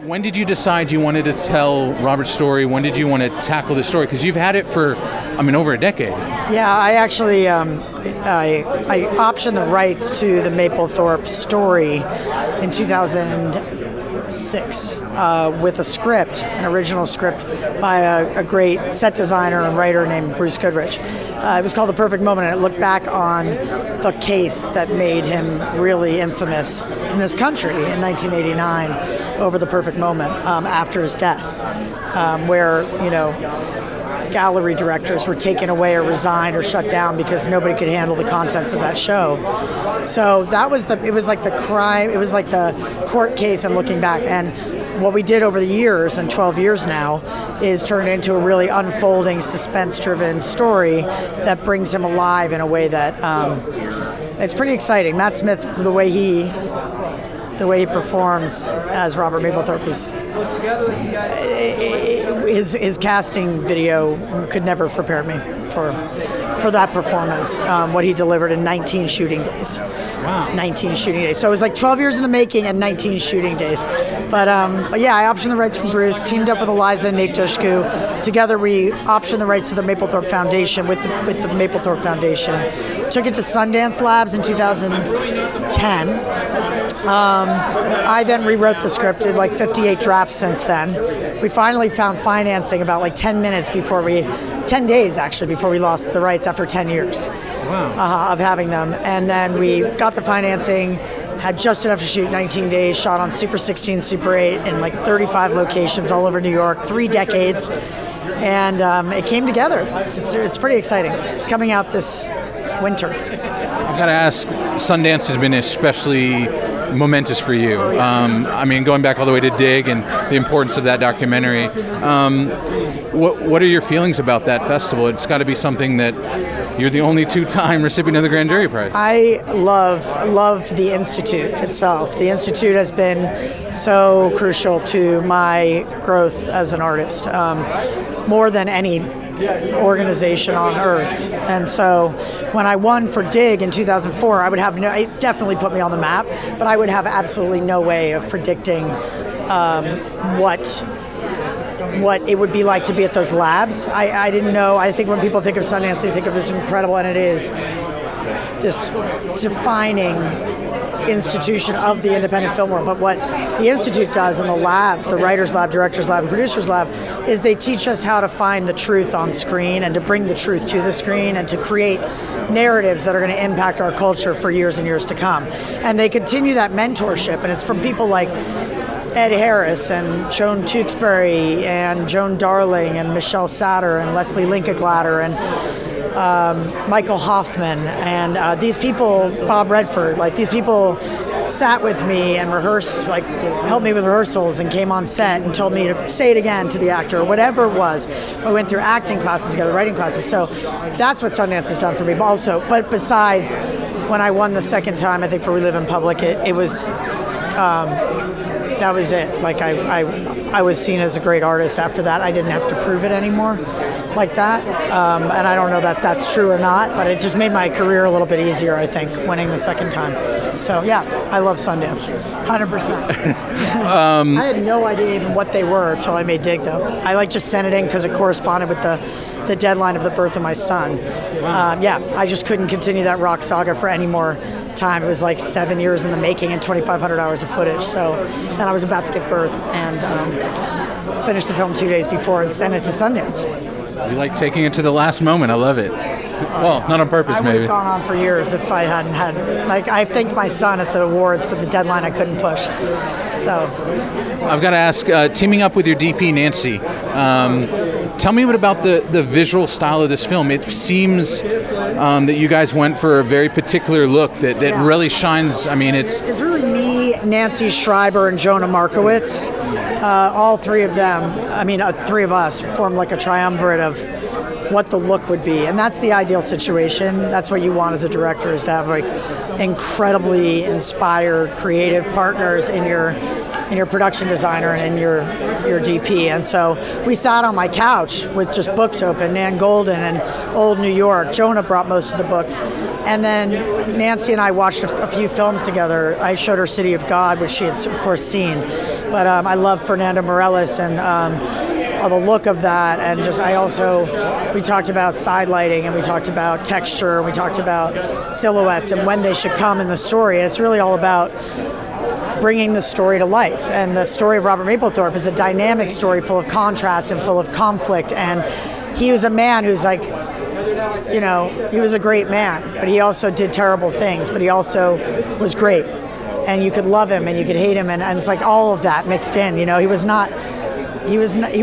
When did you decide you wanted to tell Robert's story? When did you want to tackle the story? Because you've had it for, over a decade. Yeah, I actually I optioned the rights to the Mapplethorpe story in 2006 with a script, an original script by a great set designer and writer named Bruce Goodrich. It was called The Perfect Moment, and it looked back on the case that made him really infamous in this country in 1989 over the perfect moment after his death, where, gallery directors were taken away or resigned or shut down because nobody could handle the contents of that show. So it was like the crime, it was like the court case and looking back. And what we did over the years, and 12 years now, is turn it into a really unfolding, suspense-driven story that brings him alive in a way that it's pretty exciting. Matt Smith, the way he performs as Robert Mapplethorpe his casting video could never have prepared me for that performance. What he delivered in 19 shooting days. Wow. 19 shooting days. So it was like 12 years in the making and 19 shooting days. But yeah, I optioned the rights from Bruce, teamed up with Eliza and Nate Dushku. Together we optioned the rights to the Mapplethorpe Foundation with the Mapplethorpe Foundation. Took it to Sundance Labs in 2010. I then rewrote the script, did like 58 drafts since then. We finally found financing about like 10 days actually, before we lost the rights after 10 years. Wow. Of having them. And then we got the financing, had just enough to shoot 19 days, shot on Super 16, Super 8 in like 35 locations all over New York, 3 decades. And it came together. It's pretty exciting. It's coming out this winter. I've got to ask, Sundance has been especially momentous for you. Going back all the way to Dig and the importance of that documentary. What are your feelings about that festival? It's got to be something that you're the only 2-time recipient of the Grand Jury Prize. I love the Institute itself. The Institute has been so crucial to my growth as an artist, more than any organization on earth. And so when I won for Dig in 2004, it definitely put me on the map, but I would have absolutely no way of predicting what it would be like to be at those labs. I didn't know. I think when people think of Sundance, they think of this incredible, and it is this defining institution of the independent film world. But what the Institute does in the labs, the Writers Lab, Directors Lab, and Producers Lab, is they teach us how to find the truth on screen and to bring the truth to the screen and to create narratives that are going to impact our culture for years and years to come. And they continue that mentorship, and it's from people like Ed Harris and Joan Tewksbury and Joan Darling and Michelle Satter and Leslie Linkaglatter and Michael Hoffman and these people, Bob Redford, these people sat with me and rehearsed, helped me with rehearsals and came on set and told me to say it again to the actor or whatever it was. We went through acting classes together, writing classes. So that's what Sundance has done for me. But besides, when I won the second time, I think for We Live in Public, it was that was it. I was seen as a great artist after that. I didn't have to prove it anymore like that. And I don't know that that's true or not, but it just made my career a little bit easier, I think, winning the second time. So yeah, I love Sundance, 100%. I had no idea even what they were until I made Dig, though. I just sent it in because it corresponded with the deadline of the birth of my son. I just couldn't continue that rock saga for any more time. It was like 7 years in the making and 2,500 hours of footage. So then I was about to give birth and finished the film 2 days before and sent it to Sundance. You like taking it to the last moment. I love it. Well, not on purpose, maybe. I would have gone on for years if I hadn't had. I thanked my son at the awards for the deadline I couldn't push. So, I've got to ask, teaming up with your DP, Nancy, tell me a bit about the visual style of this film. It seems that you guys went for a very particular look that really shines. It's really me, Nancy Schreiber, and Jonah Markowitz. All three of them, three of us, formed like a triumvirate of what the look would be. And that's the ideal situation. That's what you want as a director, is to have incredibly inspired, creative partners in your your production designer and your DP. And so we sat on my couch with just books open, Nan Golden and Old New York. Jonah brought most of the books. And then Nancy and I watched a few films together. I showed her City of God, which she had, of course, seen. But I love Fernando Meirelles and the look of that. And we talked about side lighting, and we talked about texture, and we talked about silhouettes and when they should come in the story. And it's really all about bringing the story to life. And the story of Robert Mapplethorpe is a dynamic story full of contrast and full of conflict. And he was a man who's like, he was a great man, but he also did terrible things, but he also was great. And you could love him and you could hate him, and it's like all of that mixed in. He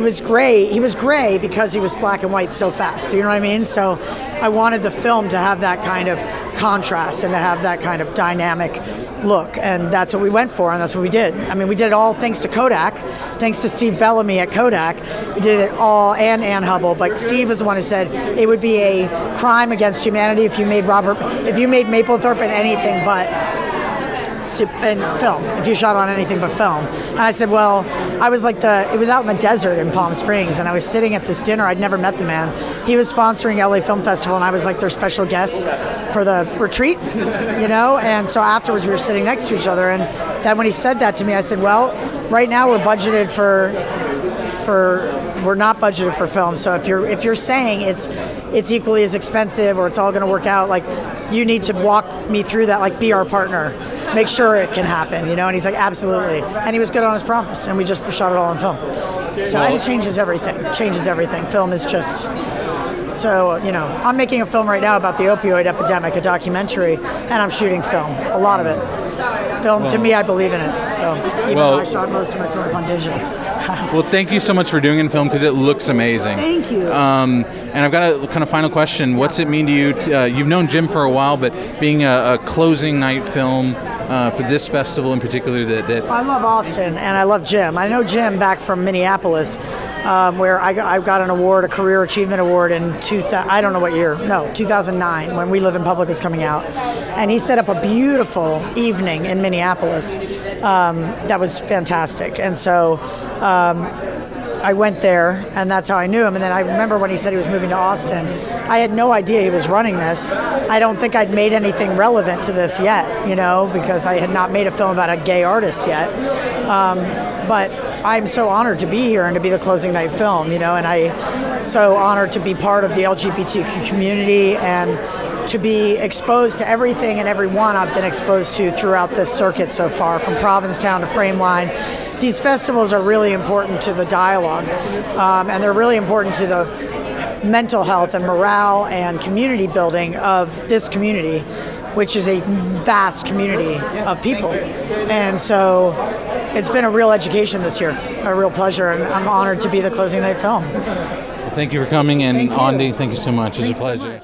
was gray because he was black and white so fast. Do you know what I mean? So I wanted the film to have that kind of contrast and to have that kind of dynamic look, and that's what we went for, and that's what we did. I mean, we did it all thanks to Kodak, thanks to Steve Bellamy at Kodak. We did it all, and Ann Hubble, but Steve was the one who said it would be a crime against humanity if you made Mapplethorpe in anything but film, if you shot on anything but film. And I said, well, it was out in the desert in Palm Springs, and I was sitting at this dinner. I'd never met the man. He was sponsoring LA Film Festival, and I was like their special guest for the retreat, and so afterwards we were sitting next to each other, and then when he said that to me, I said, well, right now we're budgeted we're not budgeted for film, so if you're saying it's equally as expensive or it's all going to work out, like, you need to walk me through that, like, be our partner, make sure it can happen, and he's like, absolutely, and he was good on his promise, and we just shot it all on film. So and it changes everything. Film is just so, I'm making a film right now about the opioid epidemic, a documentary, and I'm shooting film, a lot of it. Film, to me, I believe in it, so even though I shot most of my films on digital. Well, thank you so much for doing it in film, because it looks amazing. Thank you. And I've got a kind of final question. What's it mean to you? You've known Jim for a while, but being a closing night film for this festival in particular, that I love Austin and I love Jim. I know Jim back from Minneapolis, where I got an award, a Career Achievement Award in 2009, when We Live in Public was coming out. And he set up a beautiful evening in Minneapolis that was fantastic. And so I went there, and that's how I knew him. And then I remember when he said he was moving to Austin, I had no idea he was running this. I don't think I'd made anything relevant to this yet, because I had not made a film about a gay artist yet. But I'm so honored to be here and to be the closing night film, and I'm so honored to be part of the LGBTQ community and to be exposed to everything and everyone I've been exposed to throughout this circuit so far, from Provincetown to Frameline. These festivals are really important to the dialogue, and they're really important to the mental health and morale and community building of this community, which is a vast community of people. And so it's been a real education this year, a real pleasure, and I'm honored to be the closing night film. Thank you for coming, and Andy, thank you so much. It's a pleasure.